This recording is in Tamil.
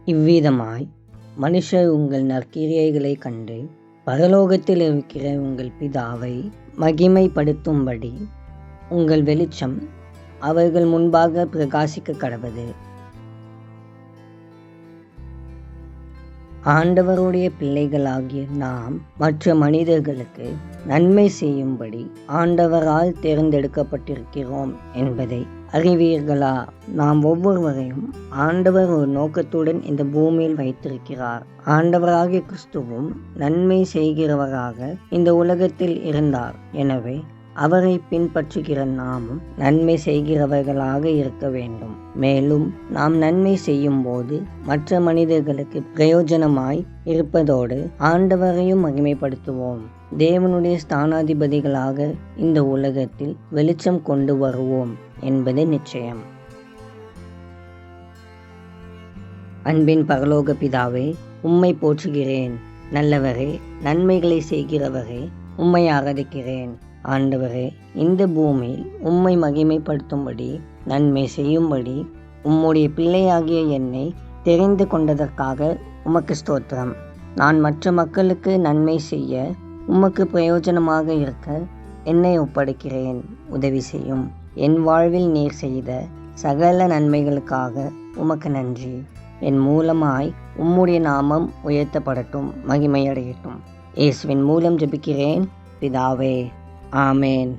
இவ்விதமாய் மனுஷர் உங்கள் நற்கிரியைகளைக் கண்டு பரலோகத்தில் இருக்கிற உங்கள் பிதாவை மகிமைப்படுத்தும்படி உங்கள் வெளிச்சம் அவர்கள் முன்பாக பிரகாசிக்க கடவது. ஆண்டவருடைய பிள்ளைகளாகிய நாம் மற்ற மனிதர்களுக்கு நன்மை செய்யும்படி ஆண்டவரால் தேர்ந்தெடுக்கப்பட்டிருக்கிறோம் என்பதை அறிவீர்களா? நாம் ஒவ்வொருவரையும் ஆண்டவர் ஒரு நோக்கத்துடன் இந்த பூமியில் வைத்திருக்கிறார். ஆண்டவராகிய கிறிஸ்துவும் நன்மை செய்கிறவராக இந்த உலகத்தில் இருந்தார். எனவே அவரை பின்பற்றுகிற நாமும் நன்மை செய்கிறவர்களாக இருக்க வேண்டும். மேலும் நாம் நன்மை செய்யும் போது மற்ற மனிதர்களுக்கு பிரயோஜனமாய் இருப்பதோடு ஆண்டவரையும் மகிமைப்படுத்துவோம். தேவனுடைய ஸ்தானாதிபதிகளாக இந்த உலகத்தில் வெளிச்சம் கொண்டு வருவோம் என்பது நிச்சயம். அன்பின் பரலோக பிதாவே, உம்மை போற்றுகிறேன். நல்லவரே, நன்மைகளை செய்கிறவரே, உம்மை ஆராதிக்கிறேன். ஆண்டவரே, இந்த பூமியில் உம்மை மகிமைப்படுத்தும்படி நன்மை செய்யும்படி உம்முடைய பிள்ளையாகிய என்னை தெரிந்து கொண்டதற்காக உமக்கு ஸ்தோத்திரம். நான் மற்ற மக்களுக்கு நன்மை செய்ய உமக்கு பிரயோஜனமாக இருக்க என்னை ஒப்படைக்கிறேன். உதவி செய்யும். என் வாழ்வில் நீர் செய்த சகல நன்மைகளுக்காக உமக்கு நன்றி. என் மூலமாய் உம்முடைய நாமம் உயர்த்தப்படட்டும், மகிமையடையட்டும். இயேசுவின் மூலம் ஜெபிக்கிறேன் பிதாவே. ஆமேன்.